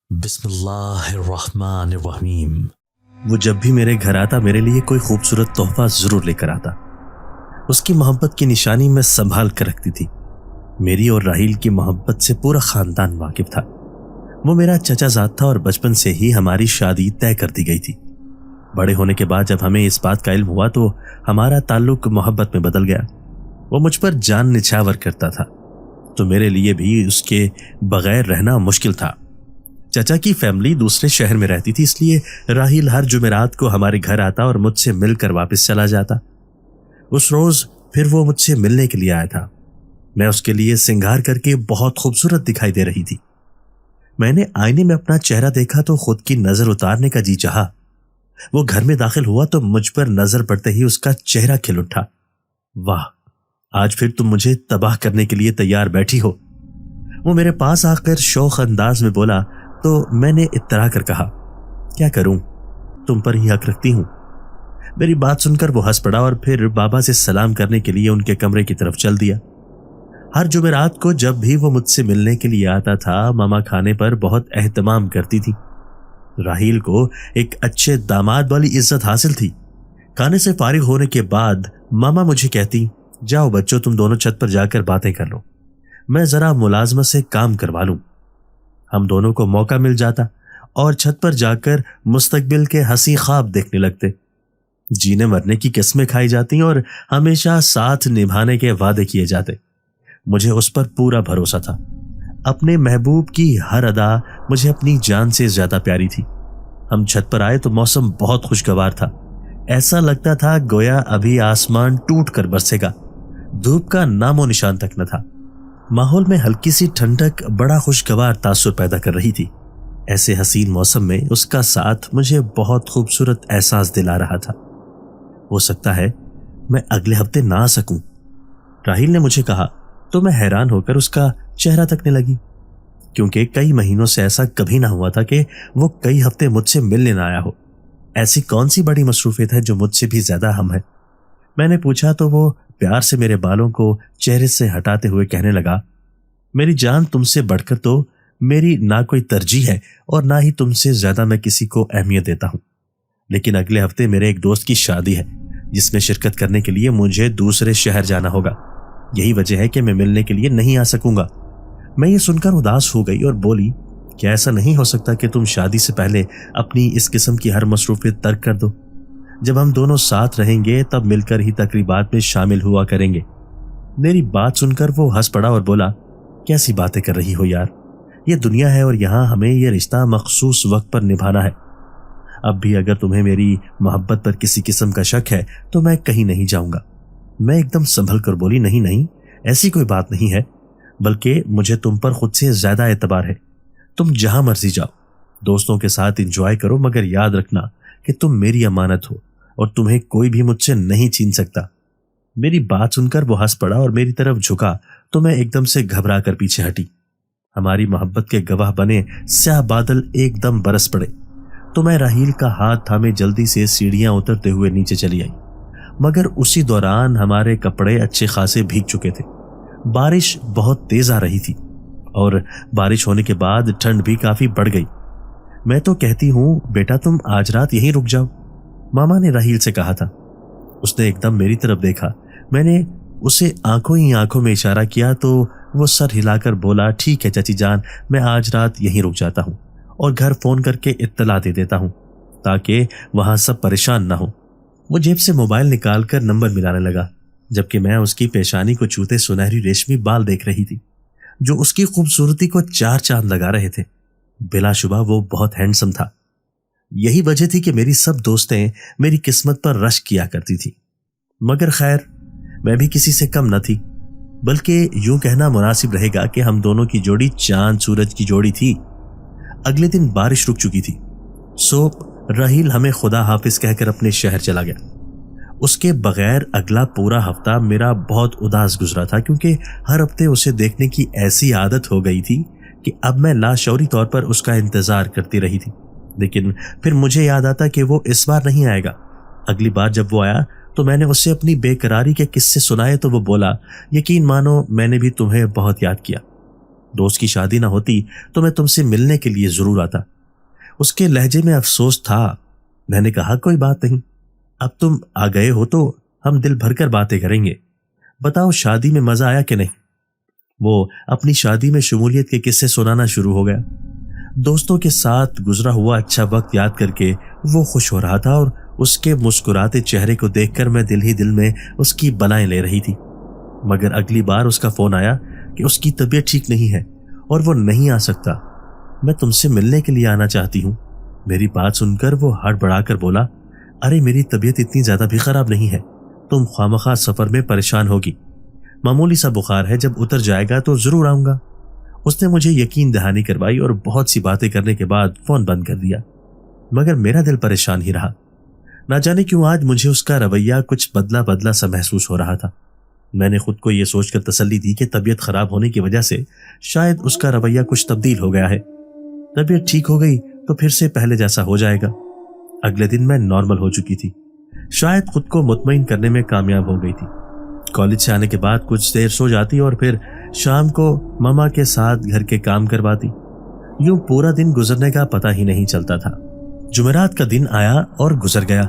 بسم اللہ الرحمن الرحیم۔ وہ جب بھی میرے گھر آتا میرے لیے کوئی خوبصورت تحفہ ضرور لے کر آتا۔ اس کی محبت کی نشانی میں سنبھال کر رکھتی تھی۔ میری اور راحیل کی محبت سے پورا خاندان واقف تھا۔ وہ میرا چچا زاد تھا اور بچپن سے ہی ہماری شادی طے کر دی گئی تھی۔ بڑے ہونے کے بعد جب ہمیں اس بات کا علم ہوا تو ہمارا تعلق محبت میں بدل گیا۔ وہ مجھ پر جان نچھاور کرتا تھا تو میرے لیے بھی اس کے بغیر رہنا مشکل تھا۔ چچا کی فیملی دوسرے شہر میں رہتی تھی، اس لیے راحیل ہر جمعرات کو ہمارے گھر آتا اور مجھ سے مل کر واپس چلا جاتا۔ اس روز پھر وہ مجھ سے ملنے کے لیے آیا تھا۔ میں اس کے لیے سنگار کر کے بہت خوبصورت دکھائی دے رہی تھی۔ میں نے آئینے میں اپنا چہرہ دیکھا تو خود کی نظر اتارنے کا جی چاہا۔ وہ گھر میں داخل ہوا تو مجھ پر نظر پڑتے ہی اس کا چہرہ کھل اٹھا۔ واہ، آج پھر تم مجھے تباہ کرنے کے لیے تیار بیٹھی ہو۔ وہ میرے پاس آ کر شوخ انداز میں بولا تو میں نے اترا کر کہا، کیا کروں، تم پر ہی حق رکھتی ہوں۔ میری بات سن کر وہ ہنس پڑا اور پھر بابا سے سلام کرنے کے لیے ان کے کمرے کی طرف چل دیا۔ ہر جمعرات کو جب بھی وہ مجھ سے ملنے کے لیے آتا تھا ماما کھانے پر بہت اہتمام کرتی تھی۔ راحیل کو ایک اچھے داماد والی عزت حاصل تھی۔ کھانے سے فارغ ہونے کے بعد ماما مجھے کہتی، جاؤ بچوں، تم دونوں چھت پر جا کر باتیں کر لو، میں ذرا ملازمت سے کام کروا لوں۔ ہم دونوں کو موقع مل جاتا اور چھت پر جا کر مستقبل کے حسین خواب دیکھنے لگتے۔ جینے مرنے کی قسمیں کھائی جاتی اور ہمیشہ ساتھ نبھانے کے وعدے کیے جاتے۔ مجھے اس پر پورا بھروسہ تھا۔ اپنے محبوب کی ہر ادا مجھے اپنی جان سے زیادہ پیاری تھی۔ ہم چھت پر آئے تو موسم بہت خوشگوار تھا۔ ایسا لگتا تھا گویا ابھی آسمان ٹوٹ کر برسے گا۔ دھوپ کا نام و نشان تک نہ تھا۔ ماحول میں ہلکی سی ٹھنڈک بڑا خوشگوار تاثر پیدا کر رہی تھی۔ ایسے حسین موسم میں اس کا ساتھ مجھے بہت خوبصورت احساس دلا رہا تھا۔ ہو سکتا ہے میں اگلے ہفتے نہ آ سکوں، راحیل نے مجھے کہا تو میں حیران ہو کر اس کا چہرہ تکنے لگی، کیونکہ کئی مہینوں سے ایسا کبھی نہ ہوا تھا کہ وہ کئی ہفتے مجھ سے ملنے نہ آیا ہو۔ ایسی کون سی بڑی مصروفیت ہے جو مجھ سے بھی زیادہ اہم ہے؟ میں نے پوچھا تو وہ پیار سے میرے بالوں کو چہرے سے ہٹاتے ہوئے کہنے لگا، میری جان، تم سے بڑھ کر تو میری نہ کوئی ترجیح ہے اور نہ ہی تم سے زیادہ میں کسی کو اہمیت دیتا ہوں، لیکن اگلے ہفتے میرے ایک دوست کی شادی ہے جس میں شرکت کرنے کے لیے مجھے دوسرے شہر جانا ہوگا۔ یہی وجہ ہے کہ میں ملنے کے لیے نہیں آ سکوں گا۔ میں یہ سن کر اداس ہو گئی اور بولی، کیا ایسا نہیں ہو سکتا کہ تم شادی سے پہلے اپنی اس قسم کی ہر مصروفیت ترک کر دو؟ جب ہم دونوں ساتھ رہیں گے تب مل کر ہی تقریبات میں شامل ہوا کریں گے۔ میری بات سن کر وہ ہنس پڑا اور بولا، کیسی باتیں کر رہی ہو یار، یہ دنیا ہے اور یہاں ہمیں یہ رشتہ مخصوص وقت پر نبھانا ہے۔ اب بھی اگر تمہیں میری محبت پر کسی قسم کا شک ہے تو میں کہیں نہیں جاؤں گا۔ میں ایک دم سنبھل کر بولی، نہیں، ایسی کوئی بات نہیں ہے، بلکہ مجھے تم پر خود سے زیادہ اعتبار ہے۔ تم جہاں مرضی جاؤ، دوستوں کے ساتھ انجوائے کرو، مگر یاد رکھنا کہ تم میری امانت ہو اور تمہیں کوئی بھی مجھ سے نہیں چھین سکتا۔ میری بات سن کر وہ ہنس پڑا اور میری طرف جھکا تو میں ایک دم سے گھبرا کر پیچھے ہٹی۔ ہماری محبت کے گواہ بنے سیاہ بادل ایک دم برس پڑے تو میں راحیل کا ہاتھ تھامے جلدی سے سیڑھیاں اترتے ہوئے نیچے چلی آئی، مگر اسی دوران ہمارے کپڑے اچھے خاصے بھیگ چکے تھے۔ بارش بہت تیز آ رہی تھی اور بارش ہونے کے بعد ٹھنڈ بھی کافی بڑھ گئی۔ میں تو کہتی ہوں بیٹا تم آج رات یہیں رک جاؤ، ماما نے راحیل سے کہا تھا۔ اس نے ایک دم میری طرف دیکھا۔ میں نے اسے آنکھوں ہی آنکھوں میں اشارہ کیا تو وہ سر ہلا کر بولا، ٹھیک ہے چچی جان، میں آج رات یہیں رک جاتا ہوں اور گھر فون کر کے اطلاع دے دیتا ہوں تاکہ وہاں سب پریشان نہ ہو۔ وہ جیب سے موبائل نکال کر نمبر ملانے لگا، جبکہ میں اس کی پیشانی کو چھوتے سنہری ریشمی بال دیکھ رہی تھی جو اس کی خوبصورتی کو چار چاند لگا رہے تھے۔ بلا شبہ وہ بہت ہینڈسم تھا۔ یہی وجہ تھی کہ میری سب دوستیں میری قسمت پر رشک کیا کرتی تھی، مگر خیر میں بھی کسی سے کم نہ تھی، بلکہ یوں کہنا مناسب رہے گا کہ ہم دونوں کی جوڑی چاند سورج کی جوڑی تھی۔ اگلے دن بارش رک چکی تھی، سو راحیل ہمیں خدا حافظ کہہ کر اپنے شہر چلا گیا۔ اس کے بغیر اگلا پورا ہفتہ میرا بہت اداس گزرا تھا، کیونکہ ہر ہفتے اسے دیکھنے کی ایسی عادت ہو گئی تھی کہ اب میں لاشعوری طور پر اس کا انتظار کرتی رہی تھی۔ لیکن پھر مجھے یاد آتا کہ وہ اس بار نہیں آئے گا۔ اگلی بار جب وہ آیا تو میں نے اسے اپنی بے قراری کے قصے سنائے تو وہ بولا، یقین مانو میں نے بھی تمہیں بہت یاد کیا۔ दोस्त की शादी ना होती तो मैं तुमसे मिलने के लिए जरूर आता। उसके लहजे में अफसोस था। मैंने कहा कोई बात नहीं, अब तुम आ गए हो तो हम दिल भरकर बातें करेंगे। बताओ शादी में मजा आया कि नहीं? वो अपनी शादी में शमूलियत के किस्से सुनाना शुरू हो गया। दोस्तों के साथ गुजरा हुआ अच्छा वक्त याद करके वो खुश हो रहा था और उसके मुस्कुराते चेहरे को देखकर मैं दिल ही दिल में उसकी बलाएं ले रही थी। मगर अगली बार उसका फोन आया कि उसकी तबीयत ठीक नहीं है और वो नहीं आ सकता। मैं तुमसे मिलने के लिए आना चाहती हूँ। मेरी बात सुनकर वो हड़बड़ाकर बोला, अरे मेरी तबीयत इतनी ज्यादा भी खराब नहीं है, तुम खामखा सफर में परेशान होगी। मामूली सा बुखार है, जब उतर जाएगा तो जरूर आऊंगा। उसने मुझे यकीन दहानी करवाई और बहुत सी बातें करने के बाद फोन बंद कर दिया। मगर मेरा दिल परेशान ही रहा। ना जाने क्यों आज मुझे उसका रवैया कुछ बदला बदला सा महसूस हो रहा था। मैंने खुद को यह सोचकर तसल्ली दी कि तबीयत खराब होने की वजह से शायद उसका रवैया कुछ तब्दील हो गया है। तबीयत ठीक हो गई तो फिर से पहले जैसा हो जाएगा। अगले दिन मैं नॉर्मल हो चुकी थी। शायद खुद को मुतमईन करने में कामयाब हो गई थी। कॉलेज से आने के बाद कुछ देर सो जाती और फिर शाम को मामा के साथ घर के काम करवाती। यूं पूरा दिन गुजरने का पता ही नहीं चलता था। जुमेरात का दिन आया और गुजर गया,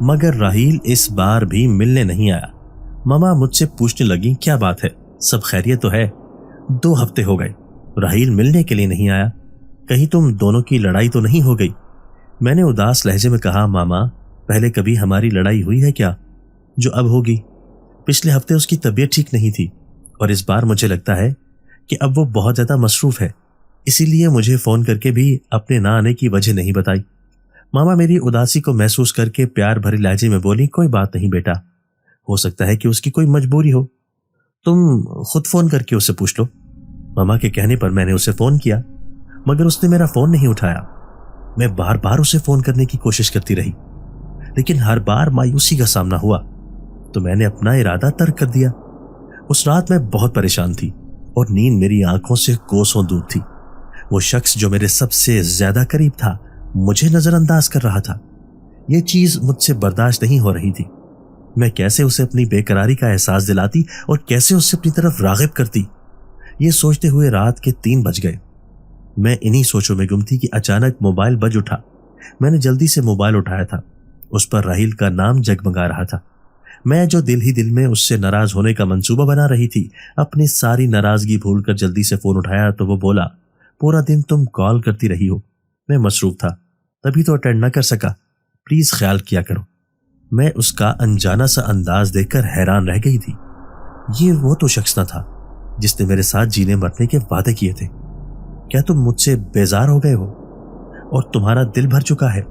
मगर राहील इस बार भी मिलने नहीं आया। मामा मुझसे पूछने लगी, क्या बात है, सब खैरियत तो है? 2 हफ्ते हो गए, राहील मिलने के लिए नहीं आया। कहीं तुम दोनों की लड़ाई तो नहीं हो गई? मैंने उदास लहजे में कहा, मामा पहले कभी हमारी लड़ाई हुई है क्या जो अब होगी? पिछले हफ्ते उसकी तबीयत ठीक नहीं थी और इस बार मुझे लगता है कि अब वो बहुत ज्यादा मसरूफ है, इसीलिए मुझे फोन करके भी अपने ना आने की वजह नहीं बताई। मामा मेरी उदासी को महसूस करके प्यार भरे लहजे में बोली, कोई बात नहीं बेटा, हो सकता है कि उसकी कोई मजबूरी हो, तुम खुद फोन करके उससे पूछ लो। मामा के कहने पर मैंने उसे फोन किया, मगर उसने मेरा फोन नहीं उठाया। मैं बार बार उसे फोन करने की कोशिश करती रही, लेकिन हर बार मायूसी का सामना हुआ, तो मैंने अपना इरादा तर्क कर दिया। उस रात मैं बहुत परेशान थी और नींद मेरी आंखों से कोसों दूर थी। वो शख्स जो मेरे सबसे ज्यादा करीब था मुझे नजरअंदाज कर रहा था। यह चीज मुझसे बर्दाश्त नहीं हो रही थी। मैं कैसे उसे अपनी बेकरारी का एहसास दिलाती और कैसे उससे अपनी तरफ रागिब करती, ये सोचते हुए रात के 3 बज गए। मैं इन्हीं सोचों में गुम थी कि अचानक मोबाइल बज उठा। मैंने जल्दी से मोबाइल उठाया था। उस पर राहील का नाम जगमगा रहा था। मैं जो दिल ही दिल में उससे नाराज होने का मंसूबा बना रही थी, अपनी सारी नाराजगी भूलकर जल्दी से फोन उठाया तो वो बोला, पूरा दिन तुम कॉल करती रही हो, मैं मसरूफ था तभी तो अटेंड न कर सका, प्लीज ख्याल किया करो। मैं उसका अनजाना सा अंदाज देखकर हैरान रह गई थी। ये वो तो शख्स न था जिसने मेरे साथ जीने मरने के वादे किए थे। क्या तुम मुझसे बेजार हो गए हो और तुम्हारा दिल भर चुका है?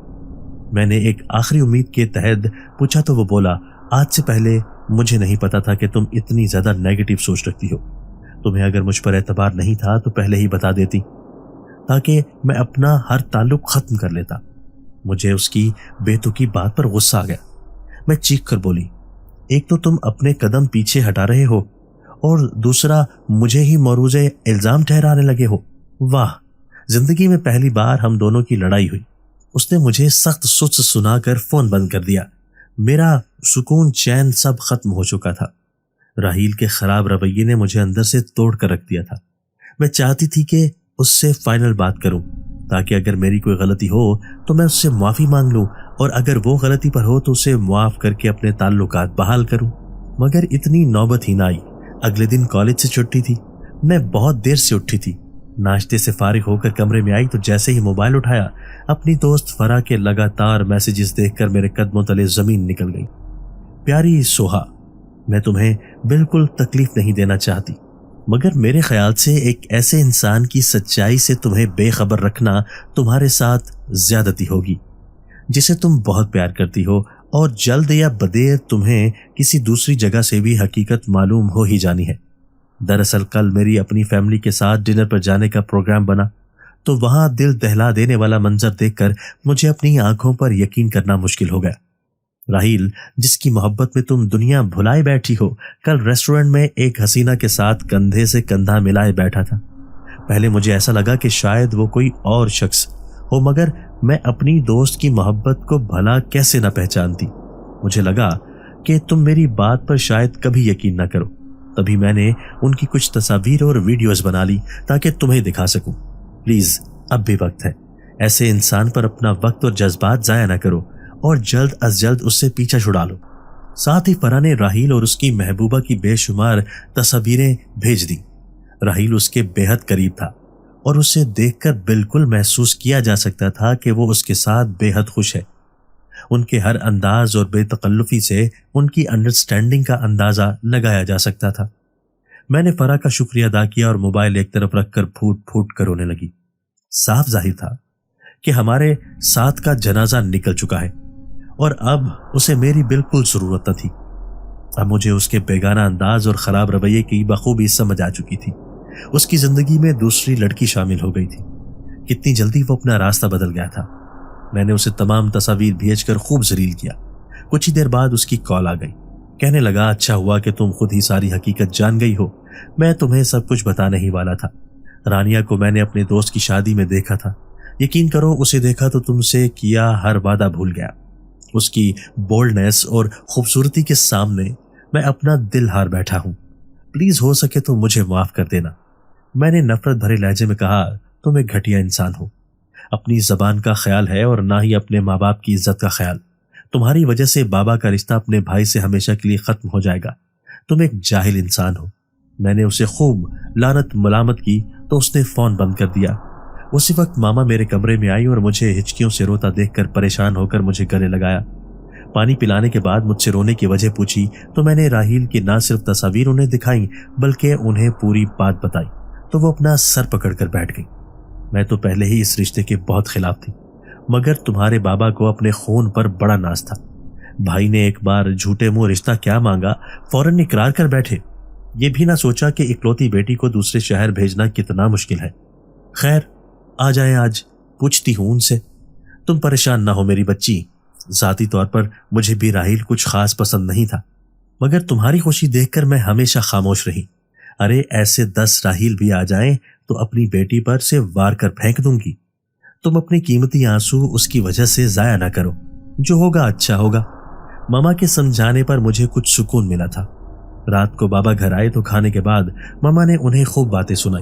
मैंने एक आखिरी उम्मीद के तहत पूछा तो वो बोला, आज से पहले मुझे नहीं पता था कि तुम इतनी ज्यादा नेगेटिव सोच रखती हो। तुम्हें अगर मुझ पर एतबार नहीं था तो पहले ही बता देती, ताकि मैं अपना हर ताल्लुक खत्म कर लेता। मुझे उसकी बेतुकी बात पर गुस्सा आ गया। मैं चीख कर बोली, एक तो तुम अपने कदम पीछे हटा रहे हो और दूसरा मुझे ही मौरूज़े इल्जाम ठहराने लगे हो। वाह, जिंदगी में पहली बार हम दोनों की लड़ाई हुई। उसने मुझे सख्त सुच सुनाकर फोन बंद कर दिया। मेरा सुकून चैन सब खत्म हो चुका था। राहील के खराब रवैये ने मुझे अंदर से तोड़ कर रख दिया था। मैं चाहती थी कि उससे फाइनल बात करूं, ताकि अगर मेरी कोई गलती हो तो मैं उससे माफी मांग लूं और अगर वो गलती पर हो तो उसे मुआफ करके अपने ताल्लुकात बहाल करूं। मगर इतनी नौबत ही ना आई। अगले दिन कॉलेज से छुट्टी थी। मैं बहुत देर से उठी थी। नाश्ते से फारिग होकर कमरे में आई तो जैसे ही मोबाइल उठाया, अपनी दोस्त फरा के लगातार मैसेजेस देखकर मेरे कदमों तले जमीन निकल गई। प्यारी सोहा, मैं तुम्हें बिल्कुल तकलीफ नहीं देना चाहती, मगर मेरे ख्याल से एक ऐसे इंसान की सच्चाई से तुम्हें बेखबर रखना तुम्हारे साथ ज्यादती होगी, जिसे तुम बहुत प्यार करती हो, और जल्द या बदेर तुम्हें किसी दूसरी जगह से भी हकीकत मालूम हो ही जानी है। दरअसल कल मेरी अपनी फैमिली के साथ डिनर पर जाने का प्रोग्राम बना, तो वहां दिल दहला देने वाला मंजर देखकर मुझे अपनी आंखों पर यकीन करना मुश्किल हो गया। राहील, जिसकी मोहब्बत में तुम दुनिया भुलाए बैठी हो, कल रेस्टोरेंट में एक हसीना के साथ कंधे से कंधा मिलाए बैठा था। पहले मुझे ऐसा लगा कि शायद वो कोई और शख्स हो, मगर मैं अपनी दोस्त की मोहब्बत को भला कैसे न पहचानती। मुझे लगा कि तुम मेरी बात पर शायद कभी यकीन न करो, तभी मैंने उनकी कुछ तस्वीर और वीडियोस बना ली ताकि तुम्हें दिखा सकूं। प्लीज अब भी वक्त है, ऐसे इंसान पर अपना वक्त और जज्बात जाया ना करो और जल्द अज जल्द उससे पीछा छुड़ा लो। साथ ही फराह ने राहील और उसकी महबूबा की बेशुमार तस्वीरें भेज दी। राहील उसके बेहद करीब था और उसे देखकर बिल्कुल महसूस किया जा सकता था कि वो उसके साथ बेहद खुश है। उनके हर अंदाज और बेतकल्लुफी से उनकी अंडरस्टैंडिंग का अंदाजा लगाया जा सकता था। मैंने फराह का शुक्रिया अदा किया और मोबाइल एक तरफ रखकर फूट फूट कर रोने लगी। साफ जाहिर था कि हमारे साथ का जनाजा निकल चुका है और अब उसे मेरी बिल्कुल जरूरत न थी। अब मुझे उसके बेगाना अंदाज और खराब रवैये की बखूबी समझ आ चुकी थी। उसकी जिंदगी में दूसरी लड़की शामिल हो गई थी। कितनी जल्दी वो अपना रास्ता बदल गया था। मैंने उसे तमाम तस्वीर भेजकर खूब जलील किया। कुछ ही देर बाद उसकी कॉल आ गई। कहने लगा, अच्छा हुआ कि तुम खुद ही सारी हकीकत जान गई हो, मैं तुम्हें सब कुछ बताने ही वाला था। रानिया को मैंने अपने दोस्त की शादी में देखा था। यकीन करो, उसे देखा तो तुमसे किया हर वादा भूल गया। उसकी बोल्डनेस और खूबसूरती के सामने मैं अपना दिल हार बैठा हूं। प्लीज हो सके तो मुझे माफ कर देना। मैंने नफरत भरे लहजे में कहा, तुम एक घटिया इंसान हो। अपनी जबान का ख्याल है और ना ही अपने माँ बाप की इज्जत का ख्याल। तुम्हारी वजह से बाबा का रिश्ता अपने भाई से हमेशा के लिए खत्म हो जाएगा। तुम एक जाहिल इंसान हो। मैंने उसे खूब लानत मलामत की तो उसने फोन बंद कर दिया। उसी वक्त मामा मेरे कमरे में आई और मुझे हिचकियों से रोता देखकर परेशान होकर मुझे गले लगाया। पानी पिलाने के बाद मुझसे रोने की वजह पूछी तो मैंने राहील की ना सिर्फ तस्वीर उन्हें दिखाई बल्कि उन्हें पूरी बात बताई तो वो अपना सर पकड़कर बैठ गई। मैं तो पहले ही इस रिश्ते के बहुत खिलाफ थी, मगर तुम्हारे बाबा को अपने खून पर बड़ा नाज था। भाई ने एक बार झूठे मुंह रिश्ता क्या मांगा, फौरन इकरार कर बैठे। ये भी ना सोचा कि इकलौती बेटी को दूसरे शहर भेजना कितना मुश्किल है। खैर, आ जाए आज, पूछती हूं उनसे। तुम परेशान ना हो मेरी बच्ची। जाती तौर पर मुझे भी राहील कुछ खास पसंद नहीं था, मगर तुम्हारी खुशी देखकर मैं हमेशा खामोश रही। अरे ऐसे 10 राहील भी आ जाएं तो अपनी बेटी पर से वार कर फेंक दूंगी। तुम अपने कीमती आंसू उसकी वजह से जाया ना करो। जो होगा अच्छा होगा। मामा के समझाने पर मुझे कुछ सुकून मिला था। रात को बाबा घर आए तो खाने के बाद मामा ने उन्हें खूब बातें सुनाई।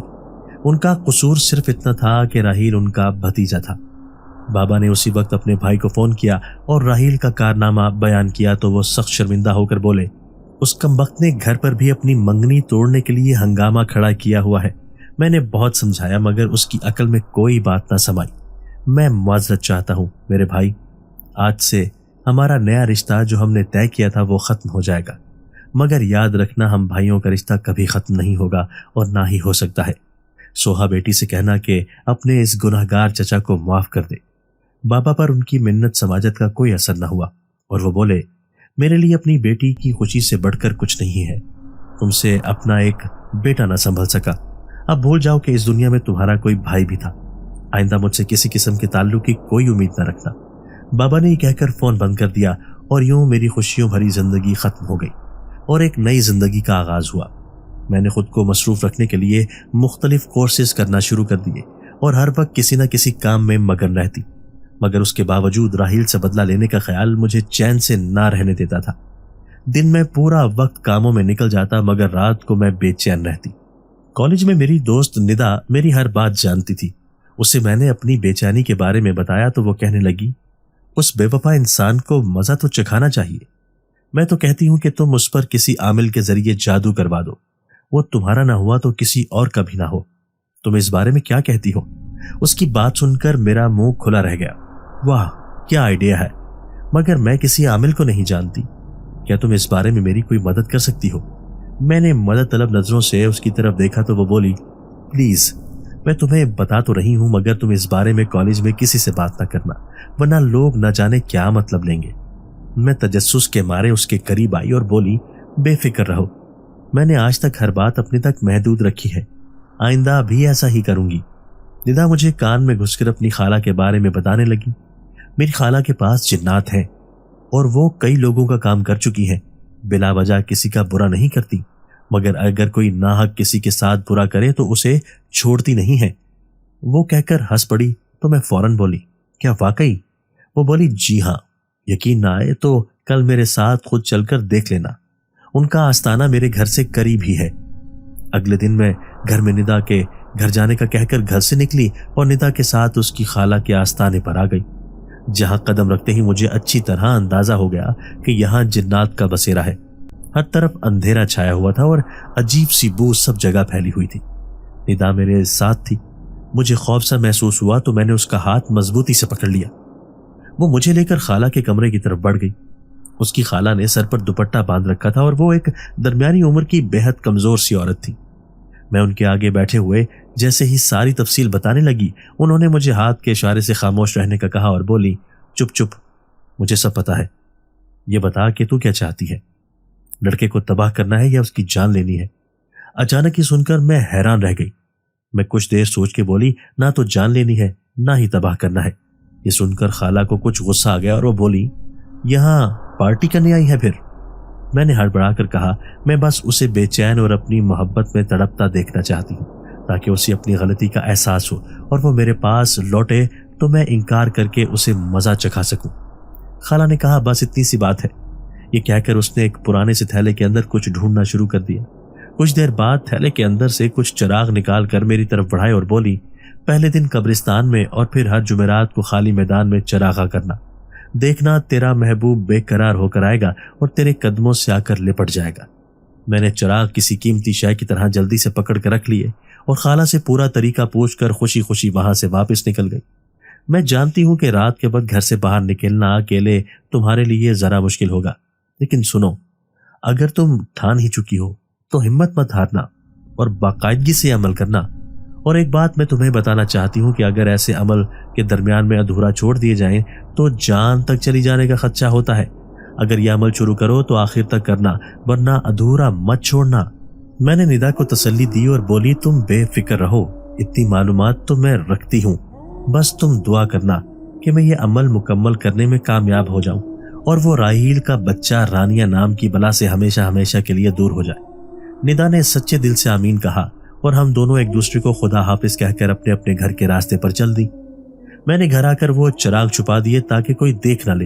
उनका कसूर सिर्फ इतना था कि राहील उनका भतीजा था। बाबा ने उसी वक्त अपने भाई को फोन किया और राहील का कारनामा बयान किया तो वो सख्त शर्मिंदा होकर बोले, उस कमबख्त ने घर पर भी अपनी मंगनी तोड़ने के लिए हंगामा खड़ा किया हुआ है। मैंने बहुत समझाया मगर उसकी अकल में कोई बात ना समाई। मैं माजरत चाहता हूँ मेरे भाई। आज से हमारा नया रिश्ता जो हमने तय किया था वो खत्म हो जाएगा, मगर याद रखना हम भाइयों का रिश्ता कभी खत्म नहीं होगा और ना ही हो सकता है। सोहा बेटी से कहना कि अपने इस गुनहगार चचा को माफ कर दे। बाबा पर उनकी मिन्नत समाजत का कोई असर न हुआ और वो बोले, मेरे लिए अपनी बेटी की खुशी से बढ़कर कुछ नहीं है। तुमसे अपना एक बेटा ना संभल सका। अब भूल जाओ कि इस दुनिया में तुम्हारा कोई भाई भी था। आइंदा मुझसे किसी किस्म के ताल्लुक की कोई उम्मीद न रखना। बाबा ने कहकर फोन बंद कर दिया और यूं मेरी खुशियों भरी जिंदगी खत्म हो गई और एक नई जिंदगी का आगाज हुआ। मैंने खुद को मसरूफ रखने के लिए मुख्तलिफ कोर्सेज करना शुरू कर दिए और हर वक्त किसी न किसी काम में मगन रहती, मगर उसके बावजूद राहील से बदला लेने का ख्याल मुझे चैन से ना रहने देता था। दिन में पूरा वक्त कामों में निकल जाता मगर रात को मैं बेचैन रहती। कॉलेज में मेरी दोस्त निदा मेरी हर बात जानती थी। उसे मैंने अपनी बेचैनी के बारे में बताया तो वो कहने लगी, उस बेवफा इंसान को मजा तो चखाना चाहिए। मैं तो कहती हूं कि तुम उस पर किसी आमिल के जरिए जादू करवा दो। वो तुम्हारा ना हुआ तो किसी और का भी ना हो। तुम इस बारे में क्या कहती हो? उसकी बात सुनकर मेरा मुंह खुला रह गया। वाह, क्या आइडिया है, मगर मैं किसी आमिल को नहीं जानती। क्या तुम इस बारे में मेरी कोई मदद कर सकती हो? मैंने मदद तलब नजरों से उसकी तरफ देखा तो वो बोली, प्लीज, मैं तुम्हें बता तो रही हूं मगर तुम इस बारे में कॉलेज में किसी से बात ना करना, वरना लोग न जाने क्या मतलब लेंगे। मैं तजस्सुस के मारे उसके करीब आई और बोली, बेफिक्र रहो, मैंने आज तक हर बात अपने तक महदूद रखी है, आइंदा भी ऐसा ही करूंगी। निदा मुझे कान में घुसकर अपनी खाला के बारे में बताने लगी। मेरी खाला के पास जिन्नात हैं और वो कई लोगों का काम कर चुकी हैं। बिला वजह किसी का बुरा नहीं करती, मगर अगर कोई नाहक किसी के साथ बुरा करे तो उसे छोड़ती नहीं है। वो कहकर हंस पड़ी तो मैं फौरन बोली, क्या वाकई? वो बोली, जी हाँ, यकीन ना आए तो कल मेरे साथ खुद चलकर देख लेना। उनका आस्ताना मेरे घर से करीब ही है। अगले दिन मैं घर में निदा के घर जाने का कहकर घर से निकली और निदा के साथ उसकी खाला के आस्ताने पर आ गई। जहां कदम रखते ही मुझे अच्छी तरह अंदाजा हो गया कि यहां जिन्नात का बसेरा है। हर तरफ अंधेरा छाया हुआ था और अजीब सी बू सब जगह फैली हुई थी। निदा मेरे साथ थी। मुझे खौफ सा महसूस हुआ तो मैंने उसका हाथ मजबूती से पकड़ लिया। वो मुझे लेकर खाला के कमरे की तरफ बढ़ गई। उसकी खाला ने सर पर दुपट्टा बांध रखा था और वो एक दरमियानी उम्र की बेहद कमजोर सी औरत थी। मैं उनके आगे बैठे हुए जैसे ही सारी तफसील बताने लगी, उन्होंने मुझे हाथ के इशारे से खामोश रहने का कहा और बोली, चुप चुप, मुझे सब पता है। ये बता कि तू क्या चाहती है, लड़के को तबाह करना है या उसकी जान लेनी है? अचानक ही सुनकर मैं हैरान रह गई। मैं कुछ देर सोच के बोली, ना तो जान लेनी है ना ही तबाह करना है। ये सुनकर खाला को कुछ गुस्सा आ गया और वो बोली, यहाँ पार्टी करने आई है फिर? मैंने हड़बड़ाकर कहा, मैं बस उसे बेचैन और अपनी मोहब्बत में तड़पता देखना चाहती हूँ ताकि उसे अपनी गलती का एहसास हो और वो मेरे पास लौटे तो मैं इनकार करके उसे मजा चखा सकूं। खाला ने कहा, बस इतनी सी बात है। ये कहकर उसने एक पुराने से थैले के अंदर कुछ ढूंढना शुरू कर दिया। कुछ देर बाद थैले के अंदर से कुछ चिराग निकाल कर मेरी तरफ बढ़ाए और बोली, पहले दिन कब्रिस्तान में और फिर हर जुमेरात को खाली मैदान में चरागा करना। देखना तेरा महबूब बेकरार होकर आएगा और तेरे कदमों से आकर लिपट जाएगा। मैंने चिराग किसी कीमती शय की तरह जल्दी से पकड़ कर रख लिए और खाला से पूरा तरीका पूछकर खुशी खुशी वहां से वापस निकल गई। मैं जानती हूं कि रात के वक्त घर से बाहर निकलना अकेले तुम्हारे लिए जरा मुश्किल होगा, लेकिन सुनो, अगर तुम ठान ही चुकी हो तो हिम्मत मत हारना और बाकायदगी से अमल करना। और एक बात मैं तुम्हें बताना चाहती हूँ कि अगर ऐसे अमल के दरमियान में अधूरा छोड़ दिए जाएं तो जान तक चली जाने का खदशा होता है। अगर यह अमल शुरू करो तो आखिर तक करना, वरना अधूरा मत छोड़ना। मैंने निदा को तसल्ली दी और बोली, तुम बेफिक्र रहो, इतनी मालूमात तो मैं रखती हूँ। बस तुम दुआ करना कि मैं ये अमल मुकम्मल करने में कामयाब हो जाऊं और वो राहील का बच्चा रानिया नाम की बला से हमेशा हमेशा के लिए दूर हो जाए। निदा ने सच्चे दिल से आमीन कहा और हम दोनों एक दूसरे को खुदा हाफिज कहकर अपने अपने घर के रास्ते पर चल दी। मैंने घर आकर वो चिराग छुपा दिए ताकि कोई देख न ले।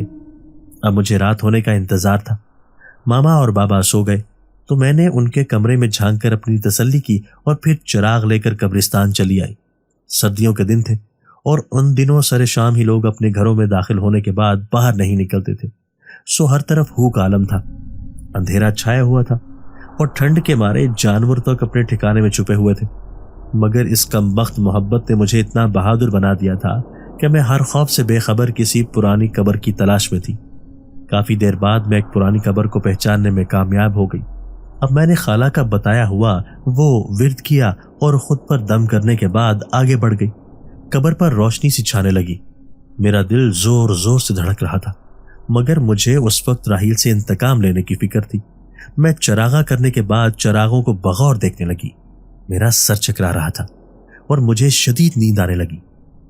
अब मुझे रात होने का इंतजार था। मामा और बाबा सो गए तो मैंने उनके कमरे में झांक कर अपनी तसल्ली की और फिर चिराग लेकर कब्रिस्तान चली आई। सर्दियों के दिन थे और उन दिनों सरे शाम ही लोग अपने घरों में दाखिल होने के बाद बाहर नहीं निकलते थे। सो हर तरफ हूक आलम था, अंधेरा छाया हुआ था और ठंड के मारे जानवर तक अपने ठिकाने में छुपे हुए थे। मगर इस कमबख्त मोहब्बत ने मुझे इतना बहादुर बना दिया था कि मैं हर खौफ से बेखबर किसी पुरानी कब्र की तलाश में थी। काफी देर बाद मैं एक पुरानी कब्र को पहचानने में कामयाब हो गई। अब मैंने खाला का बताया हुआ वो विर्द किया और खुद पर दम करने के बाद आगे बढ़ गई। कब्र पर रोशनी सी छाने लगी। मेरा दिल जोर जोर से धड़क रहा था, मगर मुझे उस वक्त राहील से इंतकाम लेने की फिक्र थी। मैं चरागा करने के बाद चरागों को बगौर देखने लगी। मेरा सर चकरा रहा था और मुझे शदीद नींद आने लगी,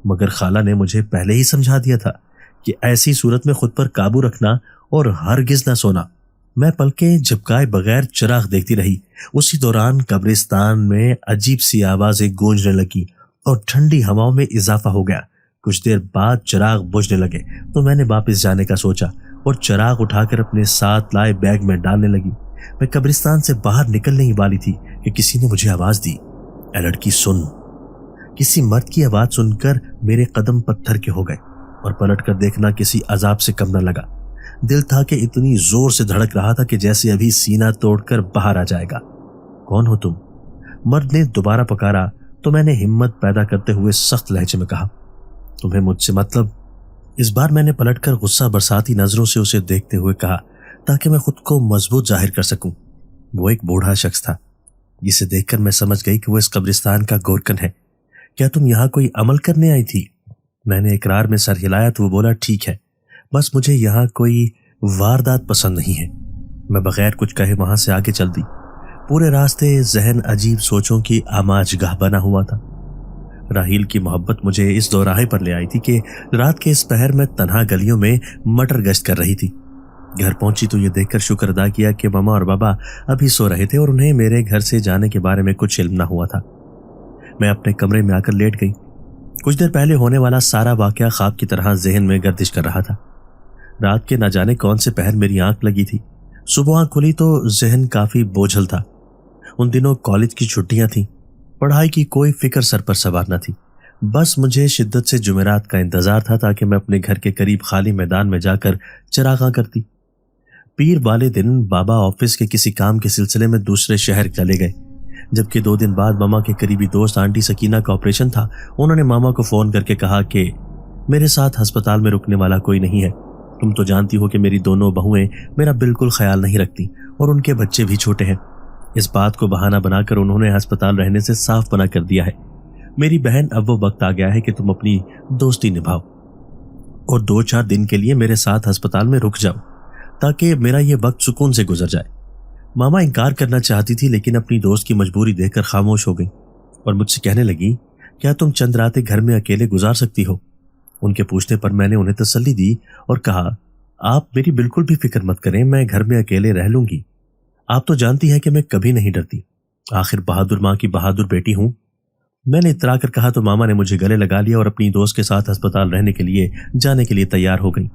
मगर खाला ने मुझे पहले ही समझा दिया था कि ऐसी सूरत में खुद पर काबू रखना और हरगिज न सोना। मैं पलकें झपकाए बगैर चिराग देखती रही। उसी दौरान कब्रिस्तान में अजीब सी आवाजें गूंजने लगी और ठंडी हवाओं में इजाफा हो गया। कुछ देर बाद चिराग बुझने लगे तो मैंने वापस जाने का सोचा और चिराग उठाकर अपने साथ लाए बैग में डालने लगी। मैं कब्रिस्तान से बाहर निकलने ही वाली थी कि किसी ने मुझे आवाज दी, ए लड़की सुन। किसी मर्द की आवाज सुनकर मेरे कदम पत्थर के हो गए और पलटकर देखना किसी अजाब से कम न लगा। दिल था कि इतनी जोर से धड़क रहा था कि जैसे अभी सीना तोड़कर बाहर आ जाएगा। कौन हो तुम? मर्द ने दोबारा पुकारा तो मैंने हिम्मत पैदा करते हुए सख्त लहजे में कहा, तुम्हें मुझसे मतलब? इस बार मैंने पलटकर गुस्सा बरसाती नजरों से उसे देखते हुए कहा ताकि मैं खुद को मजबूत जाहिर कर सकूं। वो एक बूढ़ा शख्स था जिसे देखकर मैं समझ गई कि वो इस कब्रिस्तान का गोरकन है। क्या तुम यहाँ कोई अमल करने आई थी? मैंने इकरार में सर हिलाया तो वो बोला, ठीक है, बस मुझे यहाँ कोई वारदात पसंद नहीं है। मैं बगैर कुछ कहे वहां से आगे चल दी। पूरे रास्ते जहन अजीब सोचों की आमाजगाह बना हुआ था। राहील की मोहब्बत मुझे इस दोराहे पर ले आई थी कि रात के इस पहर में तन्हा गलियों में मटर गश्त कर रही थी। घर पहुंची तो ये देखकर शुक्र अदा किया कि मामा और बाबा अभी सो रहे थे और उन्हें मेरे घर से जाने के बारे में कुछ इल्म न हुआ था। मैं अपने कमरे में आकर लेट गई। कुछ देर पहले होने वाला सारा वाकया ख्वाब की तरह जहन में गर्दिश कर रहा था। रात के न जाने कौन से पहर मेरी आंख लगी थी। सुबह आँख खुली तो जहन काफी बोझल था। उन दिनों कॉलेज की छुट्टियां थीं, पढ़ाई की कोई फिक्र सर पर सवार न थी। बस मुझे शिद्दत से जुमेरात का इंतजार था ताकि मैं अपने घर के करीब खाली मैदान में जाकर चरागां करती। पीर वाले दिन बाबा ऑफिस के किसी काम के सिलसिले में दूसरे शहर चले गए, जबकि 2 दिन बाद मामा के करीबी दोस्त आंटी सकीना का ऑपरेशन था। उन्होंने मामा को फोन करके कहा कि मेरे साथ अस्पताल में रुकने वाला कोई नहीं है। तुम तो जानती हो कि मेरी दोनों बहुएं मेरा बिल्कुल ख्याल नहीं रखती और उनके बच्चे भी छोटे हैं। इस बात को बहाना बनाकर उन्होंने अस्पताल रहने से साफ मना कर दिया है। मेरी बहन, अब वो वक्त आ गया है कि तुम अपनी दोस्ती निभाओ और 2-4 दिन के लिए मेरे साथ अस्पताल में रुक जाओ ताकि मेरा ये वक्त सुकून से गुजर जाए। मामा इनकार करना चाहती थी, लेकिन अपनी दोस्त की मजबूरी देखकर खामोश हो गई और मुझसे कहने लगी, क्या तुम चंद रातें घर में अकेले गुजार सकती हो? उनके पूछने पर मैंने उन्हें तसल्ली दी और कहा, आप मेरी बिल्कुल भी फिक्र मत करें, मैं घर में अकेले रह लूंगी। आप तो जानती हैं कि मैं कभी नहीं डरती, आखिर बहादुर माँ की बहादुर बेटी हूं। मैंने इतरा कर कहा तो मामा ने मुझे गले लगा लिया और अपनी दोस्त के साथ अस्पताल रहने के लिए जाने के लिए तैयार हो गई।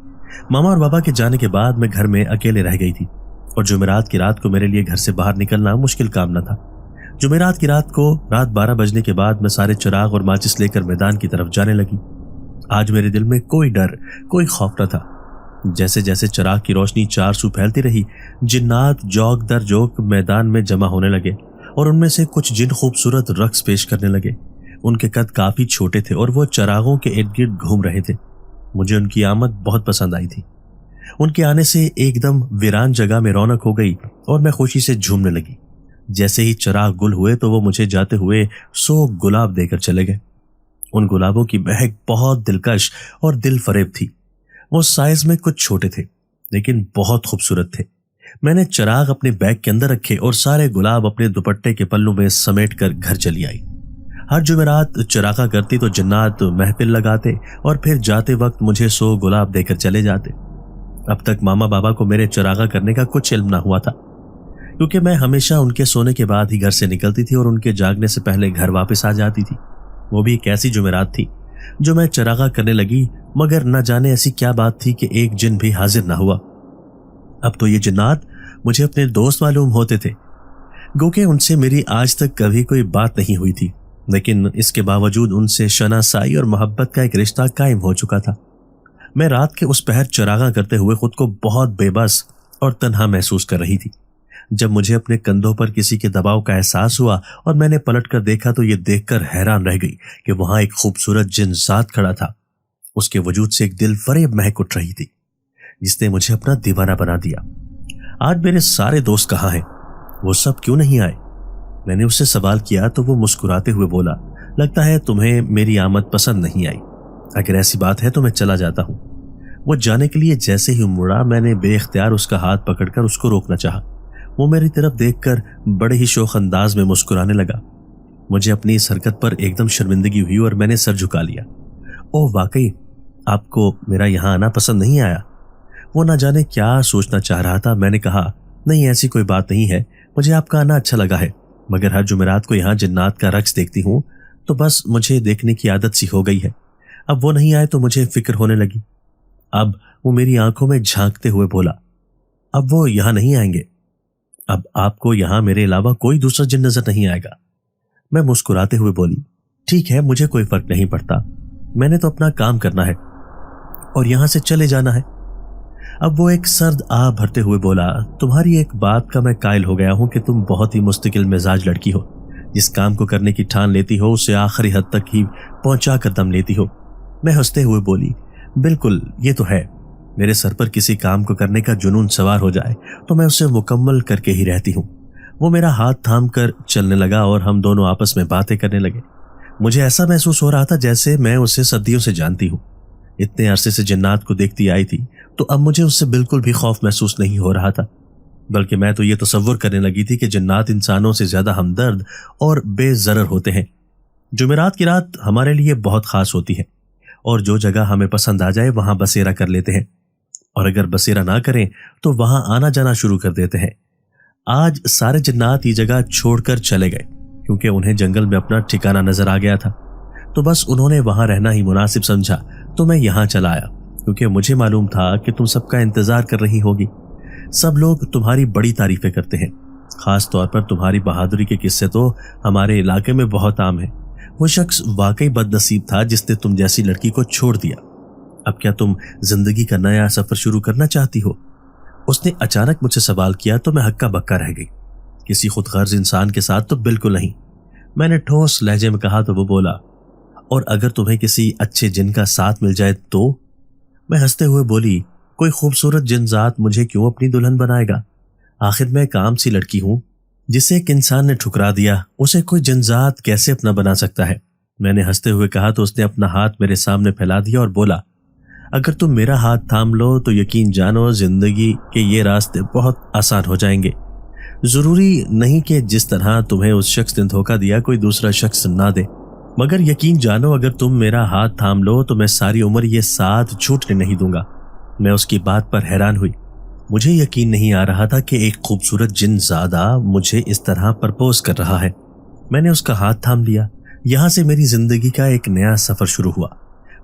मामा और बाबा के जाने के बाद मैं घर में अकेले रह गई थी और जुमेरात की रात को मेरे लिए घर से बाहर निकलना मुश्किल काम न था। जुमेरात की रात को रात 12 बजने के बाद मैं सारे चिराग और माचिस लेकर मैदान की तरफ जाने लगी। आज मेरे दिल में कोई डर, कोई खौफ न था। जैसे जैसे चिराग की रोशनी 4 सू फैलती रही, जिन्नात जोक दर जोक मैदान में जमा होने लगे और उनमें से कुछ जिन खूबसूरत रक्स पेश करने लगे। उनके कद काफी छोटे थे और वो चिरागों के इर्द गिर्द घूम रहे थे। मुझे उनकी आमद बहुत पसंद आई थी। उनके आने से एकदम वीरान जगह में रौनक हो गई और मैं खुशी से झूमने लगी। जैसे ही चिराग गुल हुए तो वो मुझे जाते हुए 100 गुलाब देकर चले गए। उन गुलाबों की महक बहुत दिलकश और दिल फरेब थी। वो साइज में कुछ छोटे थे लेकिन बहुत खूबसूरत थे। मैंने चिराग अपने बैग के अंदर रखे और सारे गुलाब अपने दुपट्टे के पल्लू में समेट कर घर चली आई। हर जुमेरात चिरागा करती तो जन्नात महफिल लगाते और फिर जाते वक्त मुझे 100 गुलाब देकर चले जाते। अब तक मामा बाबा को मेरे चिरागा करने का कुछ इल्म ना हुआ था, क्योंकि मैं हमेशा उनके सोने के बाद ही घर से निकलती थी और उनके जागने से पहले घर वापस आ जाती थी। वो भी एक ऐसी जुमेरात थी जो मैं चिरागा करने लगी, मगर न जाने ऐसी क्या बात थी कि एक जिन भी हाजिर ना हुआ। अब तो ये जिन्नात मुझे अपने दोस्त मालूम होते थे, गोके उनसे मेरी आज तक कभी कोई बात नहीं हुई थी, लेकिन इसके बावजूद उनसे शनासाई और मोहब्बत का एक रिश्ता कायम हो चुका था। मैं रात के उस पहर चिरागा करते हुए खुद को बहुत बेबस और तन्हा महसूस कर रही थी। जब मुझे अपने कंधों पर किसी के दबाव का एहसास हुआ और मैंने पलटकर देखा तो ये देखकर हैरान रह गई कि वहां एक खूबसूरत जिन जात खड़ा था। उसके वजूद से एक दिल फरेब महक उठ रही थी जिसने मुझे अपना दीवाना बना दिया। आज मेरे सारे दोस्त कहाँ हैं? वो सब क्यों नहीं आए? मैंने उससे सवाल किया तो वो मुस्कुराते हुए बोला, लगता है तुम्हें मेरी आमद पसंद नहीं आई। अगर ऐसी बात है तो मैं चला जाता हूँ। वो जाने के लिए जैसे ही मुड़ा, मैंने बेख्तियार उसका हाथ पकड़कर उसको रोकना चाहा। वो मेरी तरफ देखकर बड़े ही शौक अंदाज में मुस्कुराने लगा। मुझे अपनी इस हरकत पर एकदम शर्मिंदगी हुई और मैंने सर झुका लिया। ओह, वाकई आपको मेरा यहाँ आना पसंद नहीं आया? वो ना जाने क्या सोचना चाह रहा था। मैंने कहा, नहीं ऐसी कोई बात नहीं है, मुझे आपका आना अच्छा लगा है, मगर हर जुमेरात को यहाँ जिन्नात का रक्स देखती हूँ तो बस मुझे देखने की आदत सी हो गई है। अब वो नहीं आए तो मुझे फिक्र होने लगी। अब वो मेरी आंखों में झांकते हुए बोला, अब वो यहाँ नहीं आएंगे। अब आपको यहाँ मेरे अलावा कोई दूसरा जिन नजर नहीं आएगा। मैं मुस्कुराते हुए बोली, ठीक है, मुझे कोई फर्क नहीं पड़ता, मैंने तो अपना काम करना है और यहाँ से चले जाना है। अब वो एक सर्द आह भरते हुए बोला, तुम्हारी एक बात का मैं कायल हो गया हूं कि तुम बहुत ही मुस्तकिल मिजाज लड़की हो। जिस काम को करने की ठान लेती हो उसे आखिरी हद तक ही पहुंचा कर दम लेती हो। मैं हंसते हुए बोली, बिल्कुल ये तो है, मेरे सर पर किसी काम को करने का जुनून सवार हो जाए तो मैं उसे मुकम्मल करके ही रहती हूँ। वो मेरा हाथ थाम कर चलने लगा और हम दोनों आपस में बातें करने लगे। मुझे ऐसा महसूस हो रहा था जैसे मैं उसे सदियों से जानती हूँ। इतने अरसे से जिन्नात को देखती आई थी तो अब मुझे उससे बिल्कुल भी खौफ महसूस नहीं हो रहा था, बल्कि मैं तो ये तसव्वुर करने लगी थी कि जिन्नात इंसानों से ज्यादा हमदर्द और बेज़रर होते हैं। जुमेरात की रात हमारे लिए बहुत खास होती है और जो जगह हमें पसंद आ जाए वहां बसेरा कर लेते हैं, और अगर बसेरा ना करें तो वहां आना जाना शुरू कर देते हैं। आज सारे जिन्नात ये जगह छोड़कर चले गए क्योंकि उन्हें जंगल में अपना ठिकाना नजर आ गया था, तो बस उन्होंने वहां रहना ही मुनासिब समझा। तो मैं यहां चला आया क्योंकि मुझे मालूम था कि तुम सबका इंतजार कर रही होगी। सब लोग तुम्हारी बड़ी तारीफें करते हैं। खास तौर पर तुम्हारी बहादुरी के किस्से तो हमारे इलाके में बहुत आम है। वो शख्स वाकई बदनसीब था जिसने तुम जैसी लड़की को छोड़ दिया। अब क्या तुम जिंदगी का नया सफर शुरू करना चाहती हो? उसने अचानक मुझसे सवाल किया तो मैं हक्का बक्का रह गई। किसी खुदगर्ज इंसान के साथ तो बिल्कुल नहीं, मैंने ठोस लहजे में कहा तो वो बोला, और अगर तुम्हें किसी अच्छे जिन का साथ मिल जाए तो? मैं हंसते हुए बोली, कोई खूबसूरत जिनजात मुझे क्यों अपनी दुल्हन बनाएगा? आखिर मैं काम सी लड़की हूं जिसे एक इंसान ने ठुकरा दिया, उसे कोई जिनजात कैसे अपना बना सकता है? मैंने हंसते हुए कहा तो उसने अपना हाथ मेरे सामने फैला दिया और बोला, अगर तुम मेरा हाथ थाम लो तो यकीन जानो जिंदगी के ये रास्ते बहुत आसान हो जाएंगे। जरूरी नहीं कि जिस तरह तुम्हें उस शख्स ने धोखा दिया कोई दूसरा शख्स ना दे, मगर यकीन जानो अगर तुम मेरा हाथ थाम लो तो मैं सारी उम्र ये साथ छूटने नहीं दूंगा। मैं उसकी बात पर हैरान हुई। मुझे यकीन नहीं आ रहा था कि एक खूबसूरत जिनज़ादा मुझे इस तरह प्रपोज कर रहा है। मैंने उसका हाथ थाम लिया। यहां से मेरी जिंदगी का एक नया सफर शुरू हुआ।